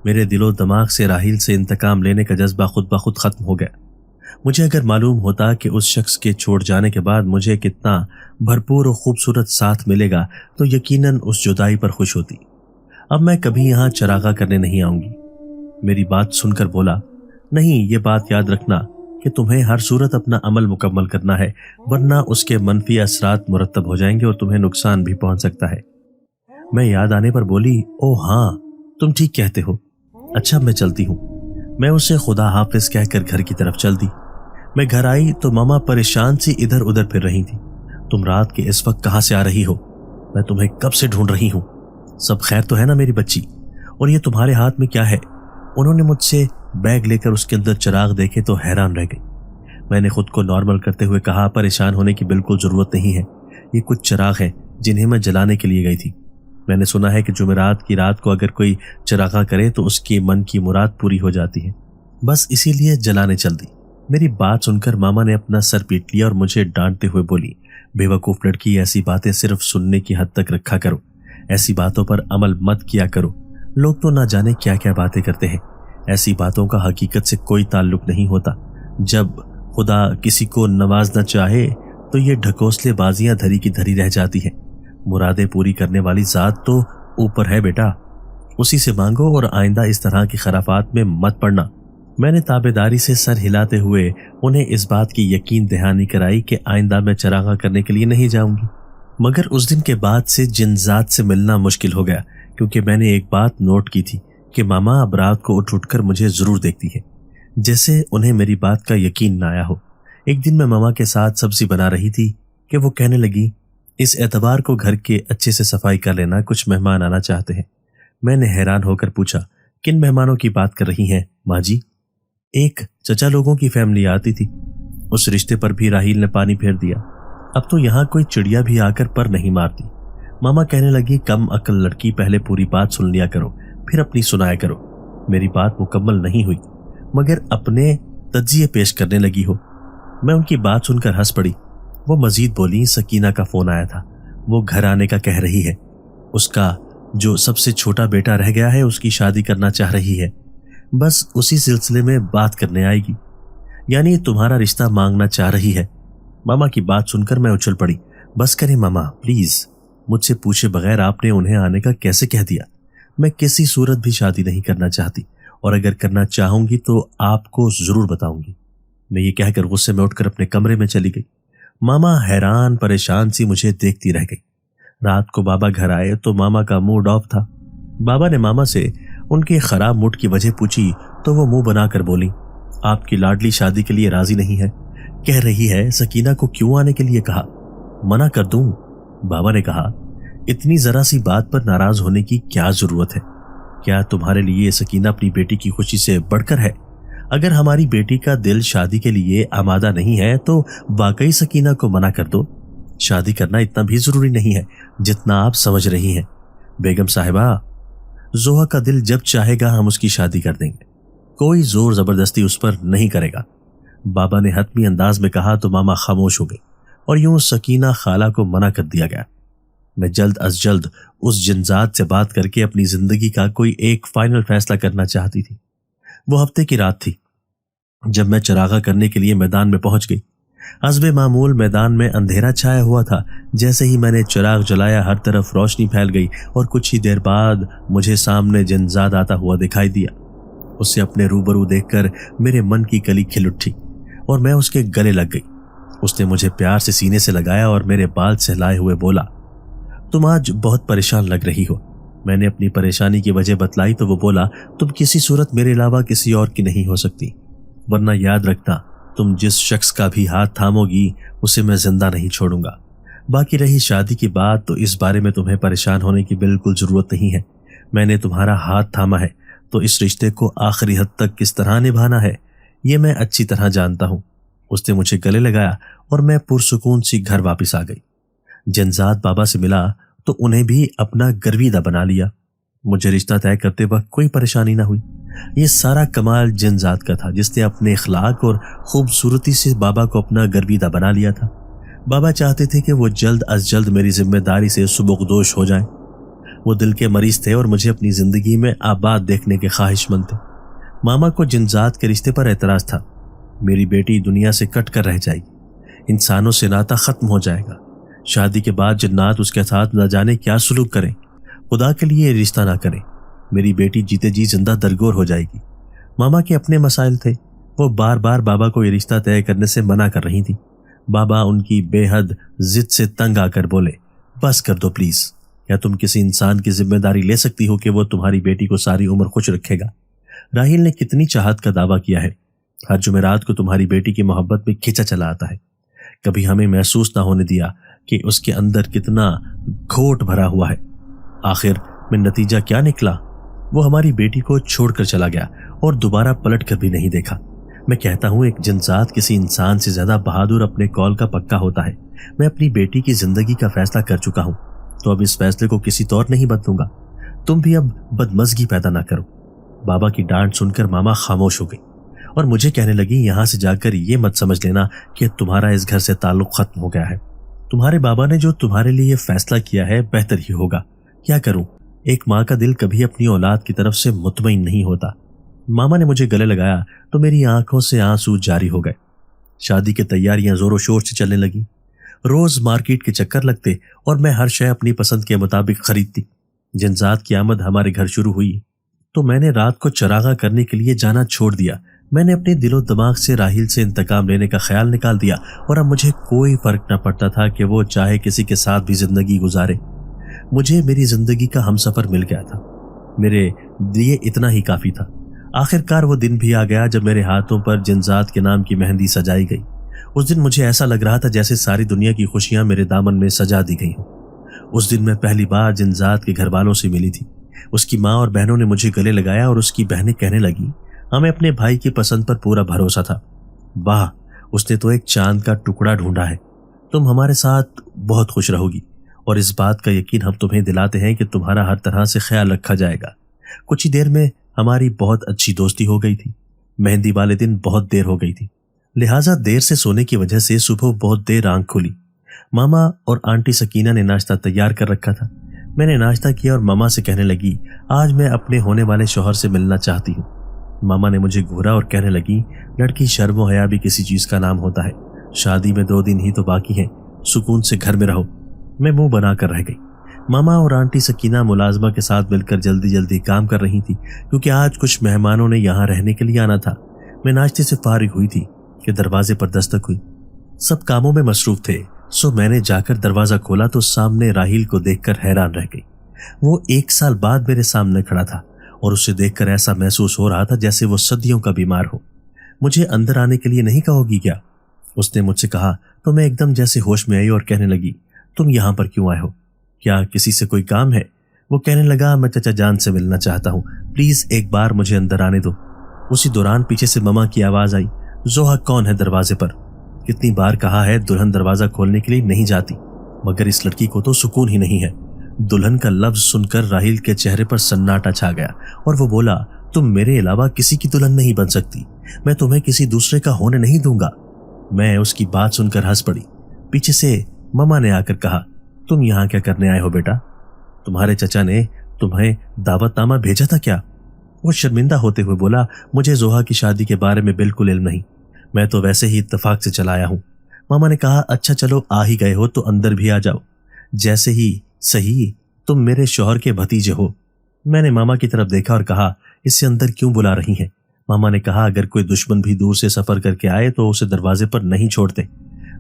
मेरे दिलो दिमाग से राहिल से इंतकाम लेने का जज्बा खुद ब खुद खत्म हो गया। मुझे अगर मालूम होता कि उस शख्स के छोड़ जाने के बाद मुझे कितना भरपूर और खूबसूरत साथ मिलेगा तो यकीनन उस जुदाई पर खुश होती। अब मैं कभी यहाँ चरागा करने नहीं आऊंगी। मेरी बात सुनकर बोला, नहीं, ये बात याद रखना कि तुम्हें हर सूरत अपना अमल मुकम्मल करना है, वरना उसके मनफी असरात मुरतब हो जाएंगे और तुम्हें नुकसान भी पहुंच सकता है। मैं याद आने पर बोली, ओ हाँ, तुम ठीक कहते हो। अच्छा, मैं चलती हूँ। मैं उसे खुदा हाफिज कहकर घर की तरफ चल दी। मैं घर आई तो मामा परेशान सी इधर उधर फिर रही थी। तुम रात के इस वक्त कहाँ से आ रही हो? मैं तुम्हें कब से ढूंढ रही हूँ। सब खैर तो है ना मेरी बच्ची? और ये तुम्हारे हाथ में क्या है? उन्होंने मुझसे बैग लेकर उसके अंदर चिराग देखे तो हैरान रह गई। मैंने खुद को नॉर्मल करते हुए कहा, परेशान होने की बिल्कुल जरूरत नहीं है, ये कुछ चिराग हैं जिन्हें मैं जलाने के लिए गई थी। मैंने सुना है कि जुमेरात की रात को अगर कोई चिरागा करे तो उसके मन की मुराद पूरी हो जाती है, बस इसीलिए जलाने चल दी। मेरी बात सुनकर मामा ने अपना सर पीट लिया और मुझे डांटते हुए बोली, बेवकूफ लड़की, ऐसी बातें सिर्फ सुनने की हद तक रखा करो, ऐसी बातों पर अमल मत किया करो। लोग तो ना जाने क्या क्या बातें करते हैं। ऐसी बातों का हकीकत से कोई ताल्लुक नहीं होता। जब खुदा किसी को नवाजना चाहे तो ये ढकोसले बाजियां धरी की धरी रह जाती हैं। मुरादें पूरी करने वाली जात तो ऊपर है बेटा, उसी से मांगो और आइंदा इस तरह की खराफात में मत पड़ना। मैंने ताबेदारी से सर हिलाते हुए उन्हें इस बात की यकीन दहानी कराई कि आइंदा मैं चरागा करने के लिए नहीं जाऊंगी। मगर उस दिन के बाद से जिनजात से मिलना मुश्किल हो गया, क्योंकि मैंने एक बात नोट की थी कि मामा अब रात को उठ कर मुझे जरूर देखती है, जैसे उन्हें मेरी बात का यकीन न आया हो। एक दिन मैं मामा के साथ सब्जी बना रही थी कि वो कहने लगी, इस एतबार को घर के अच्छे से सफाई कर लेना, कुछ मेहमान आना चाहते हैं। मैंने हैरान होकर पूछा, किन मेहमानों की बात कर रही हैं माँ जी? एक चचा लोगों की फैमिली आती थी। उस रिश्ते पर भी राहिल ने पानी फेर दिया। अब तो यहाँ कोई चिड़िया भी आकर पर नहीं मारती। मामा कहने लगी, कम अकल लड़की, पहले पूरी बात सुन लिया करो, फिर अपनी सुनाया करो। मेरी बात मुकम्मल नहीं हुई मगर अपने तज्जिए पेश करने लगी हो। मैं उनकी बात सुनकर हंस पड़ी। वो मजीद बोली, सकीना का फोन आया था, वो घर आने का कह रही है। उसका जो सबसे छोटा बेटा रह गया है उसकी शादी करना चाह रही है, बस उसी सिलसिले में बात करने आएगी, यानी तुम्हारा रिश्ता मांगना चाह रही है। मामा की बात सुनकर मैं उछल पड़ी। बस करें मामा प्लीज, मुझसे पूछे बगैर आपने उन्हें आने का कैसे कह दिया? मैं किसी सूरत भी शादी नहीं करना चाहती, और अगर करना चाहूंगी तो आपको जरूर बताऊंगी। मैं ये कहकर गुस्से में उठकर अपने कमरे में चली गई। मामा हैरान परेशान सी मुझे देखती रह गई। रात को बाबा घर आए तो मामा का मूड ऑफ था। बाबा ने मामा से उनके खराब मूड की वजह पूछी तो वो मुंह बनाकर बोली, आपकी लाडली शादी के लिए राजी नहीं है, कह रही है सकीना को क्यों आने के लिए कहा? मना कर दूं? बाबा ने कहा, इतनी जरा सी बात पर नाराज होने की क्या जरूरत है? क्या तुम्हारे लिए सकीना अपनी बेटी की खुशी से बढ़कर है? अगर हमारी बेटी का दिल शादी के लिए आमादा नहीं है तो वाकई सकीना को मना कर दो। शादी करना इतना भी जरूरी नहीं है जितना आप समझ रही हैं। बेगम साहिबा, जोहा का दिल जब चाहेगा हम उसकी शादी कर देंगे, कोई जोर जबरदस्ती उस पर नहीं करेगा। बाबा ने हतमी अंदाज में कहा तो मामा खामोश हो गई और यूं सकीना खाला को मना कर दिया गया। मैं जल्द अज जल्द उस जिनजात से बात करके अपनी जिंदगी का कोई एक फाइनल फैसला करना चाहती थी। वो हफ्ते की रात थी जब मैं चरागा करने के लिए मैदान में पहुंच गई। حسب معمول میدان میں اندھیرا چھایا ہوا تھا۔ جیسے ہی میں نے چراغ جلایا ہر طرف روشنی پھیل گئی اور کچھ ہی دیر بعد مجھے سامنے جنزاد آتا ہوا دکھائی دیا۔ اسے اپنے روبرو دیکھ کر میرے من کی کلی کھل اٹھی اور میں اس کے گلے لگ گئی۔ اس نے مجھے پیار سے سینے سے لگایا اور میرے بال سہلائے ہوئے بولا، تم آج بہت پریشان لگ رہی ہو۔ میں نے اپنی پریشانی کی وجہ بتلائی تو وہ بولا، تم کسی صورت میرے علاوہ کسی اور کی نہیں ہو سکتی، ورنہ یاد رکھنا تم جس شخص کا بھی ہاتھ تھامو گی اسے میں زندہ نہیں چھوڑوں گا۔ باقی رہی شادی کی بات تو اس بارے میں تمہیں پریشان ہونے کی بالکل ضرورت نہیں ہے۔ میں نے تمہارا ہاتھ تھاما ہے تو اس رشتے کو آخری حد تک کس طرح نبھانا ہے یہ میں اچھی طرح جانتا ہوں۔ اس نے مجھے گلے لگایا اور میں پرسکون سی گھر واپس آ گئی۔ جنزاد بابا سے ملا تو انہیں بھی اپنا گرویدہ بنا لیا۔ مجھے رشتہ طے کرتے وقت کوئی پریشانی نہ ہوئی۔ یہ سارا کمال جنزاد کا تھا جس نے اپنے اخلاق اور خوبصورتی سے بابا کو اپنا گرویدہ بنا لیا تھا۔ بابا چاہتے تھے کہ وہ جلد از جلد میری ذمہ داری سے سبکدوش ہو جائیں۔ وہ دل کے مریض تھے اور مجھے اپنی زندگی میں آباد دیکھنے کے خواہش مند تھے۔ ماما کو جنزاد کے رشتے پر اعتراض تھا۔ میری بیٹی دنیا سے کٹ کر رہ جائے گی، انسانوں سے ناتا ختم ہو جائے گا، شادی کے بعد جنات اس کے ساتھ نہ جانے کیا سلوک کریں، خدا کے لیے یہ رشتہ نہ کریں، میری بیٹی جیتے جی زندہ درگور ہو جائے گی۔ ماما کے اپنے مسائل تھے، وہ بار بار بابا کو یہ رشتہ طے کرنے سے منع کر رہی تھی۔ بابا ان کی بے حد ضد سے تنگ آ کر بولے، بس کر دو پلیز، کیا تم کسی انسان کی ذمہ داری لے سکتی ہو کہ وہ تمہاری بیٹی کو ساری عمر خوش رکھے گا؟ راحیل نے کتنی چاہت کا دعویٰ کیا ہے، ہر جمعرات کو تمہاری بیٹی کی محبت میں کھینچا چلا آتا ہے، کبھی ہمیں محسوس نہ ہونے دیا کہ اس کے اندر کتنا گھوٹ بھرا ہوا ہے۔ آخر میں نتیجہ کیا نکلا؟ وہ ہماری بیٹی کو چھوڑ کر چلا گیا اور دوبارہ پلٹ کر بھی نہیں دیکھا۔ میں کہتا ہوں ایک جنزاد کسی انسان سے زیادہ بہادر اپنے قول کا پکا ہوتا ہے۔ میں اپنی بیٹی کی زندگی کا فیصلہ کر چکا ہوں تو اب اس فیصلے کو کسی طور نہیں بدلوں گا۔ تم بھی اب بدمزگی پیدا نہ کرو۔ بابا کی ڈانٹ سن کر ماما خاموش ہو گئی اور مجھے کہنے لگی، یہاں سے جا کر یہ مت سمجھ لینا کہ تمہارا اس گھر سے تعلق ختم ہو گیا ہے۔ تمہارے بابا نے جو تمہارے لیے یہ فیصلہ کیا ہے بہتر ہی ہوگا۔ کیا کروں، ایک ماں کا دل کبھی اپنی اولاد کی طرف سے مطمئن نہیں ہوتا۔ ماما نے مجھے گلے لگایا تو میری آنکھوں سے آنسو جاری ہو گئے۔ شادی کی تیاریاں زور و شور سے چلنے لگی۔ روز مارکیٹ کے چکر لگتے اور میں ہر شے اپنی پسند کے مطابق خریدتی۔ جنزاد کی آمد ہمارے گھر شروع ہوئی تو میں نے رات کو چراغاں کرنے کے لیے جانا چھوڑ دیا۔ میں نے اپنے دل و دماغ سے راحیل سے انتقام لینے کا خیال نکال دیا اور اب مجھے کوئی فرق نہ پڑتا تھا کہ وہ چاہے کسی کے ساتھ بھی زندگی گزارے۔ مجھے میری زندگی کا ہمسفر مل گیا تھا، میرے لیے اتنا ہی کافی تھا۔ آخر کار وہ دن بھی آ گیا جب میرے ہاتھوں پر جنزاد کے نام کی مہندی سجائی گئی۔ اس دن مجھے ایسا لگ رہا تھا جیسے ساری دنیا کی خوشیاں میرے دامن میں سجا دی گئی ہوں۔ اس دن میں پہلی بار جنزاد کے گھر والوں سے ملی تھی۔ اس کی ماں اور بہنوں نے مجھے گلے لگایا اور اس کی بہنیں کہنے لگی، ہمیں اپنے بھائی کی پسند پر پورا بھروسہ تھا، واہ اس نے تو ایک چاند کا ٹکڑا ڈھونڈا ہے، تم ہمارے ساتھ بہت خوش رہو گی اور اس بات کا یقین ہم تمہیں دلاتے ہیں کہ تمہارا ہر طرح سے خیال رکھا جائے گا۔ کچھ ہی دیر میں ہماری بہت اچھی دوستی ہو گئی تھی۔ مہندی والے دن بہت دیر ہو گئی تھی، لہٰذا دیر سے سونے کی وجہ سے صبح بہت دیر آنکھ کھلی۔ ماما اور آنٹی سکینہ نے ناشتہ تیار کر رکھا تھا۔ میں نے ناشتہ کیا اور ماما سے کہنے لگی، آج میں اپنے ہونے والے شوہر سے ملنا چاہتی ہوں۔ ماما نے مجھے گھورا اور کہنے لگی، لڑکی شرم و حیا بھی کسی چیز کا نام ہوتا ہے، شادی میں 2 دن ہی تو باقی ہیں، سکون سے گھر میں رہو۔ میں منہ بنا کر رہ گئی۔ ماما اور آنٹی سکینہ ملازمہ کے ساتھ مل کر جلدی جلدی کام کر رہی تھی کیونکہ آج کچھ مہمانوں نے یہاں رہنے کے لیے آنا تھا۔ میں ناشتے سے فارغ ہوئی تھی کہ دروازے پر دستک ہوئی۔ سب کاموں میں مصروف تھے سو میں نے جا کر دروازہ کھولا تو سامنے راحیل کو دیکھ کر حیران رہ گئی۔ وہ 1 سال بعد میرے سامنے کھڑا تھا اور اسے دیکھ کر ایسا محسوس ہو رہا تھا جیسے وہ صدیوں کا بیمار ہو۔ مجھے اندر آنے کے لیے نہیں کہو گی کیا؟ اس نے مجھ سے کہا تو میں ایک دم جیسے ہوش میں آئی اور کہنے لگی، تم یہاں پر کیوں آئے ہو؟ کیا کسی سے کوئی کام ہے؟ وہ کہنے لگا، میں چچا جان سے ملنا چاہتا ہوں، پلیز ایک بار مجھے اندر آنے دو۔ اسی دوران پیچھے سے ماما کی آواز آئی، زوہا کون ہے دروازے پر؟ کتنی بار کہا ہے دلہن دروازہ کھولنے کے لیے نہیں جاتی، مگر اس لڑکی کو تو سکون ہی نہیں ہے۔ دلہن کا لفظ سن کر راحیل کے چہرے پر سناٹا چھا گیا اور وہ بولا، تم میرے علاوہ کسی کی دلہن نہیں بن سکتی، میں تمہیں کسی دوسرے کا ہونے نہیں دوں گا۔ میں اس کی بات سن کر ہنس پڑی۔ پیچھے سے ماما نے آ کر کہا، تم یہاں کیا کرنے آئے ہو بیٹا؟ تمہارے چچا نے تمہیں دعوت نامہ بھیجا تھا کیا؟ وہ شرمندہ ہوتے ہوئے بولا، مجھے زوہا کی شادی کے بارے میں بالکل علم نہیں، میں تو ویسے ہی اتفاق سے چلا آیا ہوں۔ मामा ने कहा, अच्छा चलो आ ही गए हो तो अंदर भी आ जाओ, जैसे ही सही तुम मेरे शौहर के भतीजे हो। मैंने मामा की तरफ देखा और कहा, इससे अंदर क्यों बुला रही हैं? मामा ने कहा, अगर कोई दुश्मन भी दूर से सफर करके आए तो उसे दरवाजे पर नहीं छोड़ते,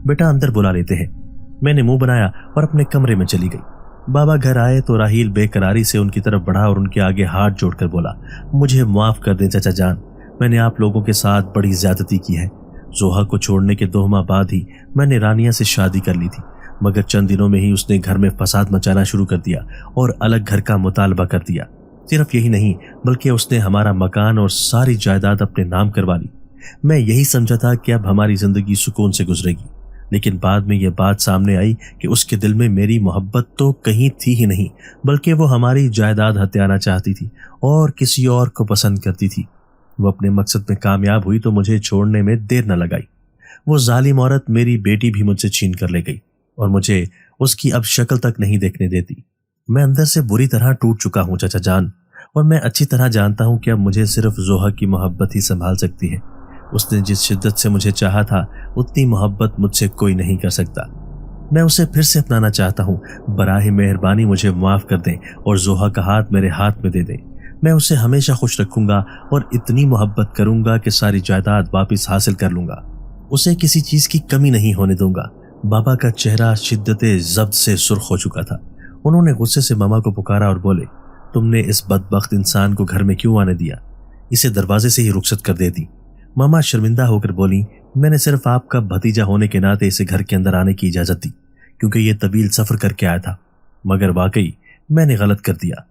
बेटा अंदर बुला लेते हैं। मैंने मुंह बनाया और अपने कमरे में चली गई। बाबा घर आए तो राहील बेकरारी से उनकी तरफ बढ़ा और उनके आगे हाथ जोड़कर बोला, मुझे माफ कर दें चाचा जान, मैंने आप लोगों के साथ बड़ी ज्यादती की है। जोहा को छोड़ने के 2 माह बाद ही मैंने रानिया से शादी कर ली थी, मगर चंद दिनों में ही उसने घर में फसाद मचाना शुरू कर दिया और अलग घर का मुतालबा कर दिया। सिर्फ यही नहीं बल्कि उसने हमारा मकान और सारी जायदाद अपने नाम करवा ली। मैं यही समझा था कि अब हमारी जिंदगी सुकून से गुजरेगी, लेकिन बाद में यह बात सामने आई कि उसके दिल में मेरी मोहब्बत तो कहीं थी ही नहीं, बल्कि वो हमारी जायदाद हथियाना चाहती थी और किसी और को पसंद करती थी। वो अपने मकसद में कामयाब हुई तो मुझे छोड़ने में देर न लगाई। वो जालिम औरत मेरी बेटी भी मुझसे छीन कर ले गई और मुझे उसकी अब शक्ल तक नहीं देखने देती। मैं अंदर से बुरी तरह टूट चुका हूँ चाचा जान, और मैं अच्छी तरह जानता हूँ कि अब मुझे सिर्फ जोहा की मोहब्बत ही संभाल सकती है। उसने जिस शिद्दत से मुझे चाहा था उतनी मोहब्बत मुझसे कोई नहीं कर सकता। मैं उसे फिर से अपनाना चाहता हूँ। बराह मेहरबानी मुझे माफ कर दें और जोहा का हाथ मेरे हाथ में दे दें। मैं उसे हमेशा खुश रखूंगा और इतनी मोहब्बत करूंगा कि सारी जायदाद वापस हासिल कर लूंगा। उसे किसी चीज की कमी नहीं होने दूंगा। बाबा का चेहरा शिद्दते ज़ब्त से सुर्ख हो चुका था। उन्होंने गुस्से से मामा को पुकारा और बोले, तुमने इस बदबख्त इंसान को घर में क्यों आने दिया? इसे दरवाजे से ही रुखसत कर देती। मामा शर्मिंदा होकर बोली, मैंने सिर्फ आपका भतीजा होने के नाते इसे घर के अंदर आने की इजाजत दी, क्योंकि ये तवील सफर करके आया था, मगर वाकई मैंने गलत कर दिया।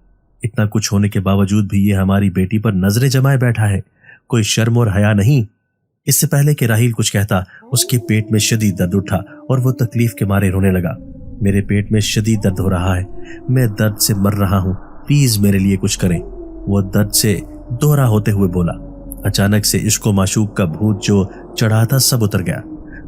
इतना कुछ होने के बावजूद भी ये हमारी बेटी पर नजरें जमाए बैठा है, कोई शर्म और हया नहीं। इससे पहले कि राहील कुछ कहता, उसके पेट में शदीद दर्द उठा और वो तकलीफ के मारे रोने लगा। मेरे पेट में शदीद दर्द हो रहा है, मैं दर्द से मर रहा हूँ, प्लीज मेरे लिए कुछ करें। वो दर्द से दोहरा होते हुए बोला। अचानक से इश्क व माशूक का भूत जो चढ़ा था सब उतर गया।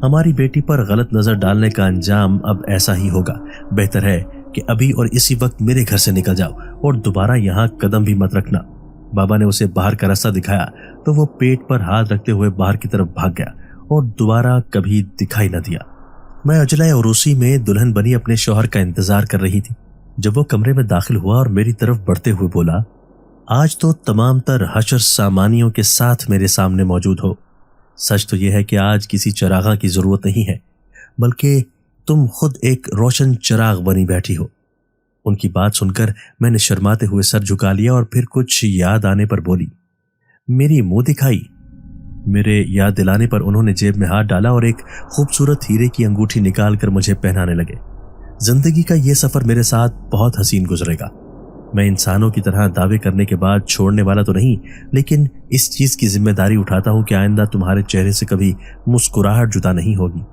हमारी बेटी पर गलत नजर डालने का अंजाम अब ऐसा ही होगा। बेहतर है कि अभी और इसी वक्त मेरे घर से निकल जाओ और दोबारा यहाँ कदम भी मत रखना। बाबा ने उसे बाहर का रास्ता दिखाया तो वो पेट पर हाथ रखते हुए बाहर की तरफ भाग गया और दोबारा कभी दिखाई न दिया। मैं अजला और उसी में दुल्हन बनी अपने शौहर का इंतजार कर रही थी। जब वो कमरे में दाखिल हुआ और मेरी तरफ बढ़ते हुए बोला, आज तो तमाम तर हशर सामानियों के साथ मेरे सामने मौजूद हो। सच तो यह है कि आज किसी चरागा की जरूरत नहीं है, बल्कि तुम खुद एक रोशन चिराग बनी बैठी हो। उनकी बात सुनकर मैंने शर्माते हुए सर झुका लिया और फिर कुछ याद आने पर बोली। मेरी मुंह दिखाई। मेरे याद दिलाने पर उन्होंने जेब में हाथ डाला और एक खूबसूरत हीरे की अंगूठी निकालकर मुझे पहनाने लगे। जिंदगी का ये सफर मेरे साथ बहुत हसीन गुजरेगा। मैं इंसानों की तरह दावे करने के बाद छोड़ने वाला तो नहीं, लेकिन इस चीज की जिम्मेदारी उठाता हूं कि आइंदा तुम्हारे चेहरे से कभी मुस्कुराहट जुदा नहीं होगी।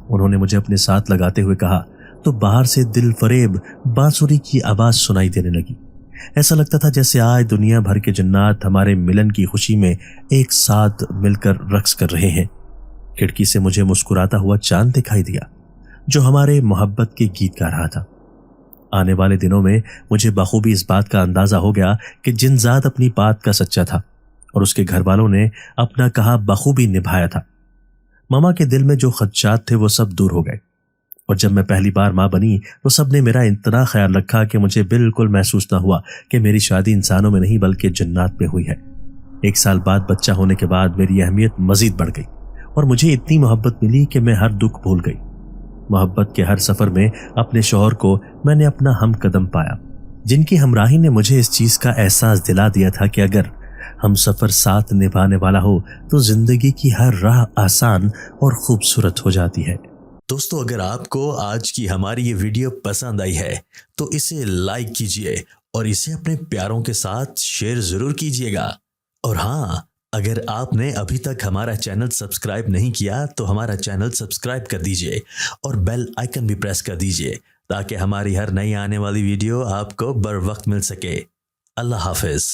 उन्होंने मुझे अपने साथ लगाते हुए कहा तो बाहर से दिल फरेब बांसुरी की आवाज सुनाई देने लगी। ऐसा लगता था जैसे आज दुनिया भर के जन्नात हमारे मिलन की खुशी में एक साथ मिलकर रक्स कर रहे हैं। खिड़की से मुझे मुस्कुराता हुआ चांद दिखाई दिया जो हमारे मोहब्बत के गीत गा रहा था। आने वाले दिनों में मुझे बखूबी इस बात का अंदाजा हो गया कि जिनजाद अपनी बात का सच्चा था और उसके घर वालों ने अपना कहा बखूबी निभाया था। मामा के दिल में जो खदशात थे वो सब दूर हो गए और जब मैं पहली बार माँ बनी तो सबने मेरा इतना ख्याल रखा कि मुझे बिल्कुल महसूस न हुआ कि मेरी शादी इंसानों में नहीं बल्कि जन्नात में हुई है। 1 साल बाद बच्चा होने के बाद मेरी अहमियत मजीद बढ़ गई और मुझे इतनी मोहब्बत मिली कि मैं हर दुख भूल गई। मोहब्बत के हर सफर में अपने शौहर को मैंने अपना हम कदम पाया, जिनकी हमराही ने मुझे इस चीज का एहसास दिला दिया था कि अगर हम सफर साथ निभाने वाला हो तो जिंदगी की हर राह आसान और खूबसूरत हो जाती है। दोस्तों, अगर आपको आज की हमारी ये वीडियो पसंद आई है तो इसे लाइक कीजिए और इसे अपने प्यारों के साथ शेयर जरूर कीजिएगा। और हाँ, अगर आपने अभी तक हमारा चैनल सब्सक्राइब नहीं किया तो हमारा चैनल सब्सक्राइब कर दीजिए और बेल आइकन भी प्रेस कर दीजिए ताकि हमारी हर नई आने वाली वीडियो आपको बर वक्त मिल सके। अल्लाह हाफिज।